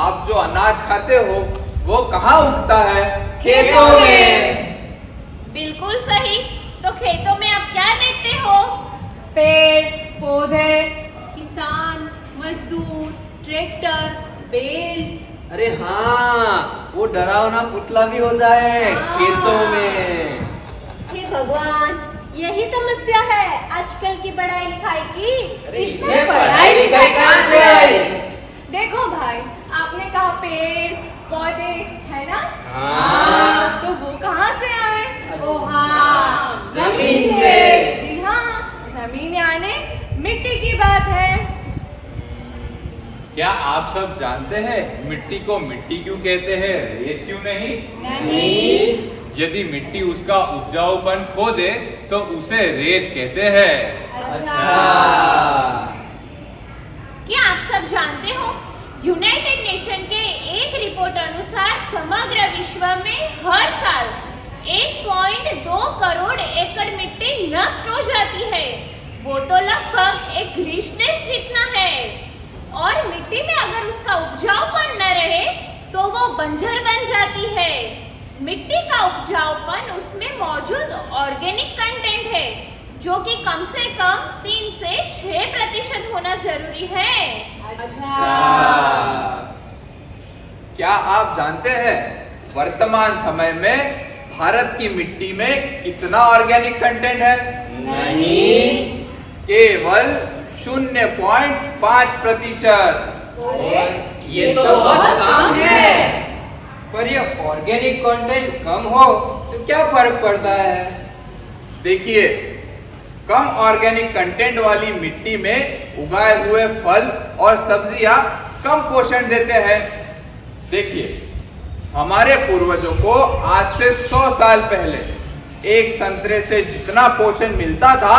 आप जो अनाज खाते हो वो कहाँ उगता है? खेतों में। बिल्कुल सही। तो खेतों में आप क्या देखते हो? पेड़ पौधे, किसान, मजदूर, ट्रैक्टर, बैल। अरे हाँ, वो डरावना पुतला भी होता है खेतों में। हे भगवान, यही समस्या है आजकल की पढ़ाई लिखाई की। इसमें पढ़ाई लिखाई कहाँ से आई? देखो भाई, आपने कहा पेड़ पौधे है ना? हाँ। तो वो कहाँ से आए? ओ हाँ, जमीन से। जी हाँ, जमीन यानी मिट्टी की बात है। क्या आप सब जानते हैं मिट्टी को मिट्टी क्यों कहते हैं, रेत क्यों नहीं? नहीं। यदि मिट्टी उसका उपजाऊपन खो दे तो उसे रेत कहते हैं। अच्छा। क्या आप सब जानते हो यूनाइटेड नेशन के एक रिपोर्ट अनुसार समग्र विश्व में हर साल 1.2 करोड़ एकड़ मिट्टी नष्ट हो जाती है। वो तो लगभग एक ग्रीस देश जितना है। और मिट्टी में अगर उसका उपजाऊपन न रहे तो वो बंजर बन जाती है। मिट्टी का उपजाऊपन उसमें मौजूद ऑर्गेनिक कंटेंट है जो कि कम से कम 3 से 6% होना जरूरी है। क्या आप जानते हैं वर्तमान समय में भारत की मिट्टी में कितना ऑर्गेनिक कंटेंट है? नहीं। केवल 0.5%। ये तो बहुत कम है। पर ये ऑर्गेनिक कंटेंट कम हो तो क्या फर्क पड़ता है? देखिए, कम ऑर्गेनिक कंटेंट वाली मिट्टी में उगाए हुए फल और सब्जियां कम पोषण देते हैं। देखिए, हमारे पूर्वजों को आज से 100 साल पहले एक संतरे से जितना पोषण मिलता था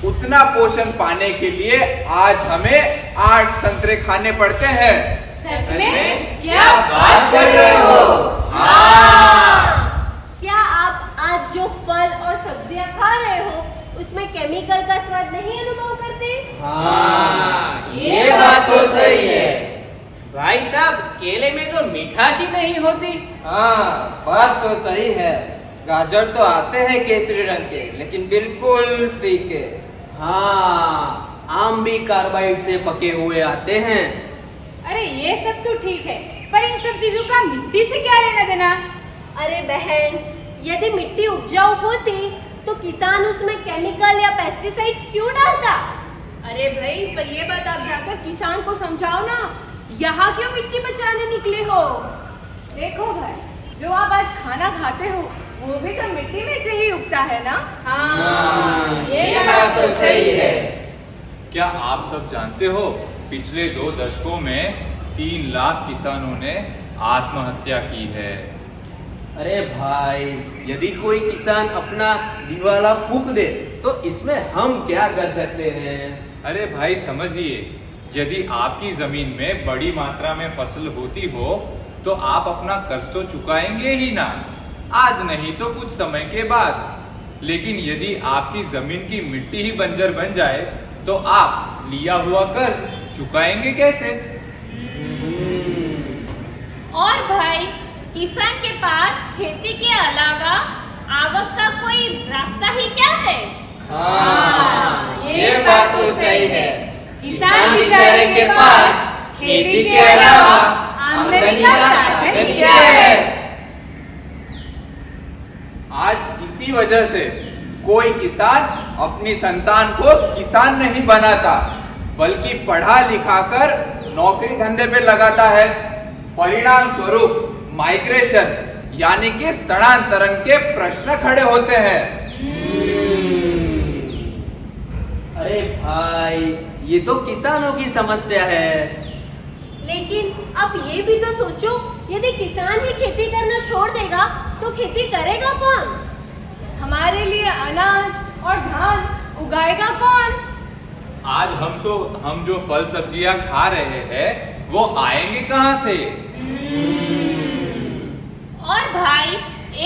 उतना पोषण पाने के लिए आज हमें 8 संतरे खाने पड़ते हैं। सच में? क्या बात कर रहे हो? हाँ। क्या आप आज जो फल और सब्जियां खा रहे हो उसमें केमिकल का स्वाद नहीं अनुभव करते? हाँ, ये बात तो सही है। भाई साहब, केले में तो मिठास ही नहीं होती। हाँ, बात तो सही है। गाजर तो आते हैं केसरी रंग के, लेकिन बिल्कुल फीके। हाँ, आम भी कार्बाइड से पके हुए आते हैं। अरे ये सब तो ठीक है, पर इन सब चीजों का मिट्टी से क्या लेना देना? अरे बहन, यदि मिट्टी उपजाऊ होती तो किसान उसमें केमिकल या पेस्टिसाइड्स क्यों डालता? अरे भाई, पर ये बात आप जाकर किसान को समझाओ ना। यहाँ क्यों मिट्टी बचाने निकले हो? देखो भाई, जो आप आज खाना खाते हो वो भी तो मिट्टी में से ही उगता है ना? हाँ, ये बात तो सही है। क्या आप सब जानते हो पिछले 2 दशकों में 3 लाख किसानों ने आत्महत्या की है। अरे भाई, यदि कोई किसान अपना दिवाला फूंक दे तो इसमें हम क्या कर सकते हैं? अरे भाई समझिए, यदि आपकी जमीन में बड़ी मात्रा में फसल होती हो तो आप अपना कर्ज तो चुकाएंगे ही ना, आज नहीं तो कुछ समय के बाद। लेकिन यदि आपकी जमीन की मिट्टी ही बंजर बन जाए तो आप लिया हुआ कर्ज चुकाएंगे कैसे? और भाई, किसान के पास खेती के अलावा आवक का कोई रास्ता ही क्या है? हाँ, ये बात तो सही है। किसान बेचारे के पास खेती के अलावा आमदनी का साधन क्या है? आज इसी वजह से कोई किसान अपनी संतान को किसान नहीं बनाता, बल्कि पढ़ा लिखा कर नौकरी धंधे पे लगाता है। परिणाम स्वरूप माइग्रेशन यानी कि स्थानांतरण के प्रश्न खड़े होते हैं। अरे भाई, ये तो किसानों की समस्या है। लेकिन अब ये भी तो सोचो, यदि किसान ही खेती करना छोड़ देगा तो खेती करेगा कौन? हमारे लिए अनाज और धान उगाएगा कौन? आज हम जो फल सब्जियां खा रहे हैं वो आएंगे कहाँ से? और भाई,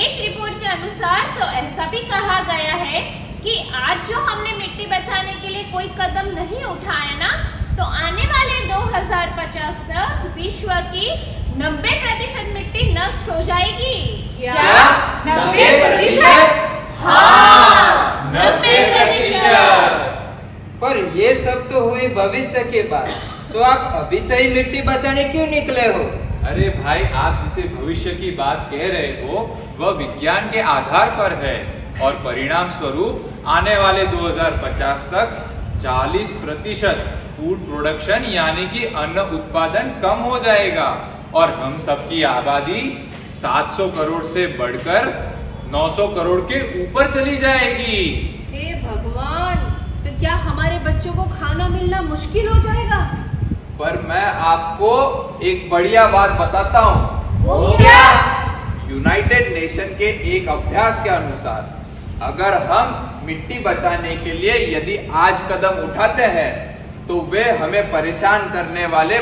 एक रिपोर्ट के अनुसार तो ऐसा भी कहा गया है कि आज जो हमने मिट्टी बचाने के लिए कोई कदम नहीं उठाया ना, तो आने वाले 2050 तक विश्व की 90% मिट्टी नष्ट हो जाएगी। क्या 90%? हाँ, 90%। पर ये सब तो हुई भविष्य की बात, तो आप अभी से ही मिट्टी बचाने क्यों निकले हो? अरे भाई, आप जिसे भविष्य की बात कह रहे हो वह विज्ञान के आधार पर है और परिणाम स्वरूप आने वाले 2050 तक 40% फूड प्रोडक्शन यानी कि अन्न उत्पादन कम हो जाएगा और हम सबकी आबादी 700 करोड़ से बढ़कर 900 करोड़ के ऊपर चली जाएगी। हे भगवान, तो क्या हमारे बच्चों को खाना मिलना मुश्किल हो जाएगा? पर मैं आपको एक बढ़िया बात बताता हूँ। वो क्या? यूनाइटेड नेशन के एक अभ्यास के अनुसार अगर हम मिट्टी बचाने के लिए यदि आज कदम उठाते हैं तो वे हमें परेशान करने वाले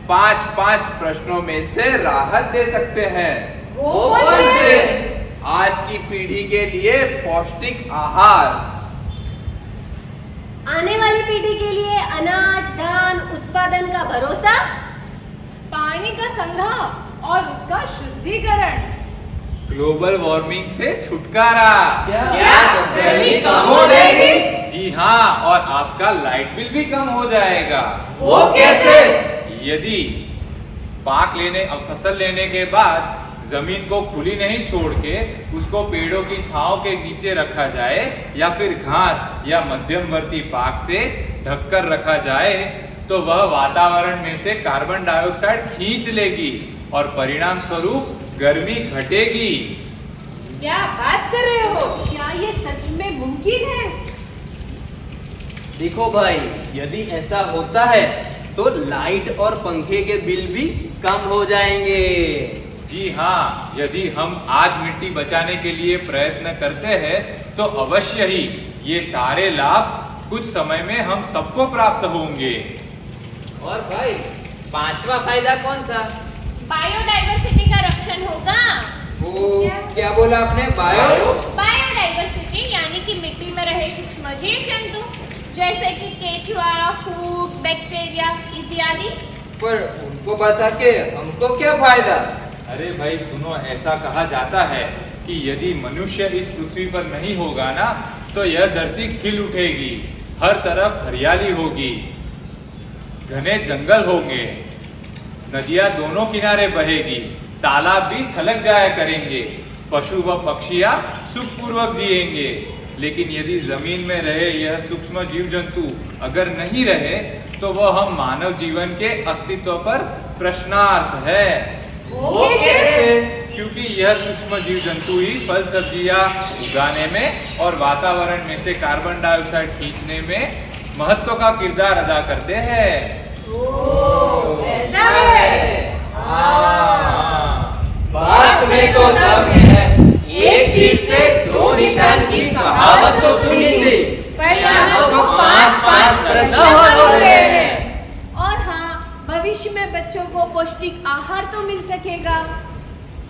5 प्रश्नों में से राहत दे सकते हैं। वो कौन से? आज की पीढ़ी के लिए पौष्टिक आहार, आने वाली पीढ़ी के लिए अनाज, धान उत्पादन का भरोसा, पानी का संग्रह और उसका शुद्धिकरण, ग्लोबल वार्मिंग से छुटकारा। क्या गर्मी कम हो जाएगी? जी हाँ, और आपका लाइट बिल भी कम हो जाएगा। वो कैसे? यदि फसल लेने के बाद जमीन को खुली नहीं छोड़ के उसको पेड़ों की छांव के नीचे रखा जाए या फिर घास या मध्यमवर्ती पाक से ढककर रखा जाए तो वह वातावरण में से कार्बन डाइऑक्साइड खींच लेगी और परिणाम स्वरूप गर्मी घटेगी। क्या बात कर रहे हो? क्या ये सच में मुमकिन है? देखो भाई, यदि ऐसा होता है तो लाइट और पंखे के बिल भी कम हो जाएंगे। जी हाँ, यदि हम आज मिट्टी बचाने के लिए प्रयत्न करते हैं तो अवश्य ही ये सारे लाभ कुछ समय में हम सबको प्राप्त होंगे। और भाई, 5वां फायदा कौन सा? बायोडाइवर्सिटी का रक्षण होगा। वो क्या बोला आपने? बायोडाइवर्सिटी यानी कि मिट्टी में रहे सूक्ष्म जीव जंतु जैसे कि केचुआ, फूग, बैक्टीरिया इत्यादि। पर उनको बचा के हमको क्या फायदा? अरे भाई सुनो, ऐसा कहा जाता है कि यदि मनुष्य इस पृथ्वी पर नहीं होगा ना तो यह धरती खिल उठेगी, हर तरफ हरियाली होगी, घने जंगल होंगे, नदियां दोनों किनारे बहेगी, तालाब भी छलक जाया करेंगे, पशु व पक्षियां सुखपूर्वक जिएंगे। लेकिन यदि जमीन में रहे यह सूक्ष्म जीव जंतु अगर नहीं रहे तो वह हम मानव जीवन के अस्तित्व पर प्रश्नार्थ है। वो कैसे? क्योंकि यह सूक्ष्म जीव जंतु ही फल सब्जियां उगाने में और वातावरण में से कार्बन डाइऑक्साइड खींचने में महत्व का किरदार अदा करते हैं। ऐसा है? बात में तो दम है, एक तीर से 2 निशान की कहावत तो सुनी थी, पर यहाँ तो 5 प्रश्न हो रहे हैं। और हाँ, भविष्य में बच्चों को पौष्टिक आहार तो मिल सकेगा।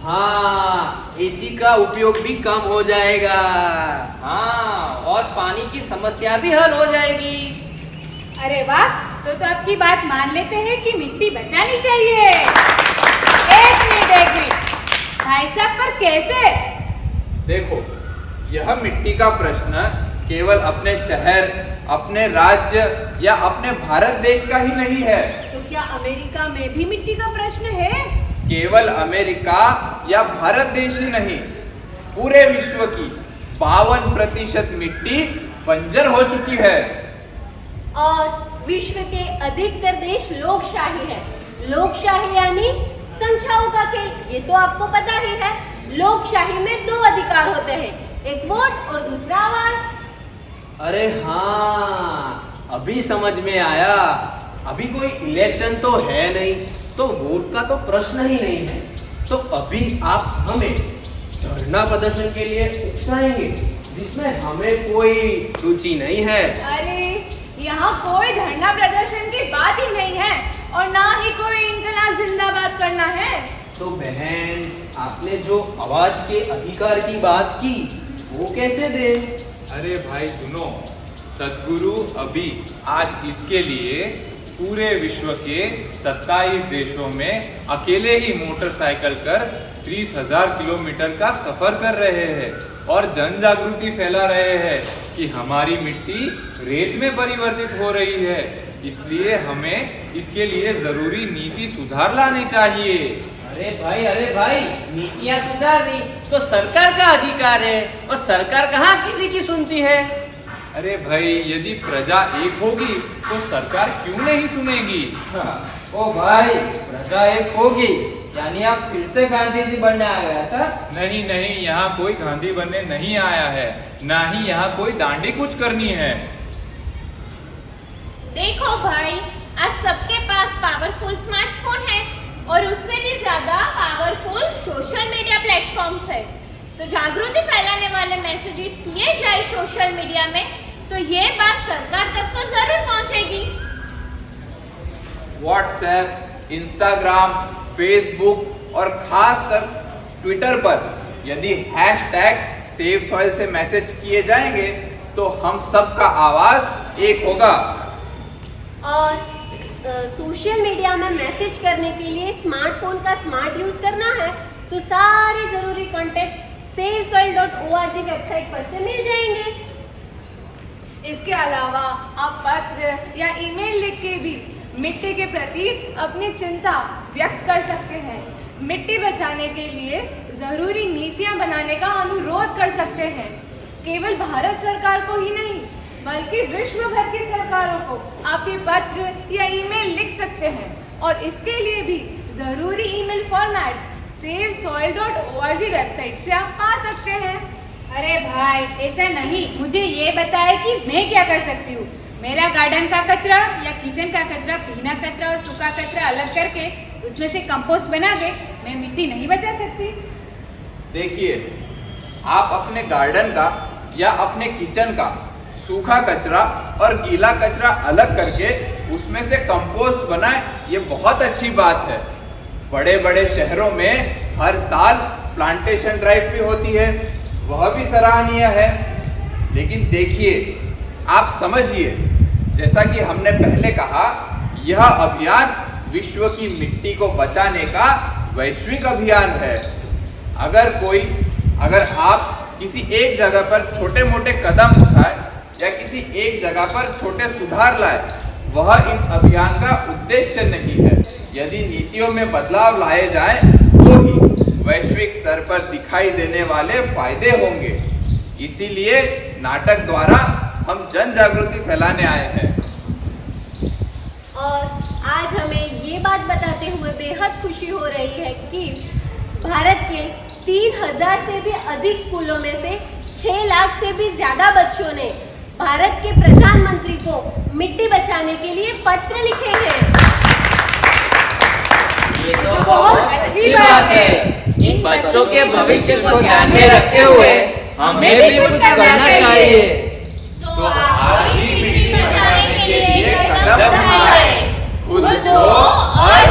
हाँ, एसी का उपयोग भी कम हो जाएगा। हाँ, और पानी की समस्या भी हल हो जाएगी। अरे वाह, तो आपकी बात मान लेते हैं कि मिट्टी बचानी चाहिए। एक मिनट, भाई साहब, पर कैसे? देखो, यह मिट्टी का प्रश्न केवल अपने शहर, अपने राज्य या अपने भारत देश का ही नहीं है। तो क्या अमेरिका में भी मिट्टी का प्रश्न है? केवल अमेरिका या भारत देश ही नहीं, पूरे विश्व की 52% मिट्टी बंजर हो चुकी है। और विश्व के अधिकतर देश लोकशाही है। लोकशाही यानी संख्याओं का खेल, ये तो आपको पता ही है। लोकशाही में 2 अधिकार होते हैं, एक वोट और दूसरा आवाज। अरे हाँ, अभी समझ में आया। अभी कोई इलेक्शन तो है नहीं, तो वोट का तो प्रश्न ही नहीं है। तो अभी आप हमें धरना प्रदर्शन के लिए उकसाएंगे जिसमें हमें कोई रुचि नहीं है। अरे यहाँ कोई धरना प्रदर्शन की बात ही नहीं है और ना ही कोई इनकलाब जिंदाबाद करना है। तो बहन, आपने जो आवाज के अधिकार की बात की वो कैसे दे? अरे भाई सुनो, सद्गुरु अभी आज इसके लिए पूरे विश्व के 27 देशों में अकेले ही मोटरसाइकिल कर 30,000 किलोमीटर का सफर कर रहे हैं और जन जागृति फैला रहे हैं कि हमारी मिट्टी रेत में परिवर्तित हो रही है। इसलिए हमें इसके लिए जरूरी नीति सुधार लानी चाहिए। अरे भाई नीतियाँ सुधार दी तो सरकार का अधिकार है, और सरकार कहाँ किसी की सुनती है। अरे भाई, यदि प्रजा एक होगी तो सरकार क्यों नहीं सुनेगी। ओ भाई, प्रजा एक होगी यानी आप फिर से गांधी जी बनने आए हो ऐसा? नहीं, यहाँ कोई गांधी बनने नहीं आया है, ना ही यहाँ कोई दांडी कूच करनी है। देखो भाई, आज सबके पास पावरफुल स्मार्टफोन है और उससे भी ज्यादा पावरफुल सोशल मीडिया प्लेटफॉर्म्स है। तो जागृति फैलाने वाले मैसेजेस किए जाए सोशल मीडिया में तो ये बात सरकार तक तो जरूर पहुंचेगी। व्हाट्सएप, इंस्टाग्राम, फेसबुक और खासकर ट्विटर पर यदि हैशटैग सेव सॉइल से मैसेज किए जाएंगे तो हम सबका आवाज एक होगा। और सोशल मीडिया में मैसेज करने के लिए स्मार्टफोन का स्मार्ट यूज करना है तो सारे जरूरी कंटेंट savesoil.org वेबसाइट पर से मिल जाएंगे। इसके अलावा आप पत्र या ईमेल लिख के भी मिट्टी के प्रति अपनी चिंता व्यक्त कर सकते हैं। मिट्टी बचाने के लिए जरूरी नीतियां बनाने का अनुरोध कर सकते हैं। केवल भारत सरकार को ही नहीं बल्कि विश्व भर की सरकारों को आप ये पत्र या ईमेल लिख सकते हैं, और इसके लिए भी जरूरी ईमेल फॉर्मेट savesoil.org वेबसाइट से आप पा सकते हैं। अरे भाई, ऐसा नहीं, मुझे ये बताए कि मैं क्या कर सकती हूँ। मेरा गार्डन का कचरा या किचन का कचरा, भीना कचरा और सूखा कचरा अलग करके उसमें से कंपोस्ट बना के मैं मिट्टी नहीं बचा सकती। देखिए, आप अपने गार्डन का या अपने किचन का सूखा कचरा और गीला कचरा अलग करके उसमें से कंपोस्ट बनाएं, ये बहुत अच्छी बात है। बड़े बड़े शहरों में हर साल प्लांटेशन ड्राइव भी होती है, वह भी सराहनीय है। लेकिन देखिए, आप समझिए, जैसा कि हमने पहले कहा, यह अभियान विश्व की मिट्टी को बचाने का वैश्विक अभियान है। अगर आप किसी एक जगह पर छोटे मोटे कदम उठाए या किसी एक जगह पर छोटे सुधार लाए, वह इस अभियान का उद्देश्य नहीं है। यदि नीतियों में बदलाव लाए जाएं, तो ही वैश्विक स्तर पर दिखाई देने वाले फायदे होंगे। इसीलिए नाटक द्वारा हम जन जागृति फैलाने आए हैं। और आज हमें ये बात बताते हुए बेहद खुशी हो रही है कि भारत के 3,000 से भी अधिक स्कूलों में से 6 लाख से भी ज्यादा बच्चों ने भारत के प्रधानमंत्री को मिट्टी बचाने के लिए पत्र लिखे हैं। ये तो बहुत अच्छी बात है। इन बच्चों के भविष्य को ध्यान में रखते हुए हमें भी कुछ करना चाहिए। तो आज ही मिट्टी बचाने के लिए कदम उठाएं। खुद को और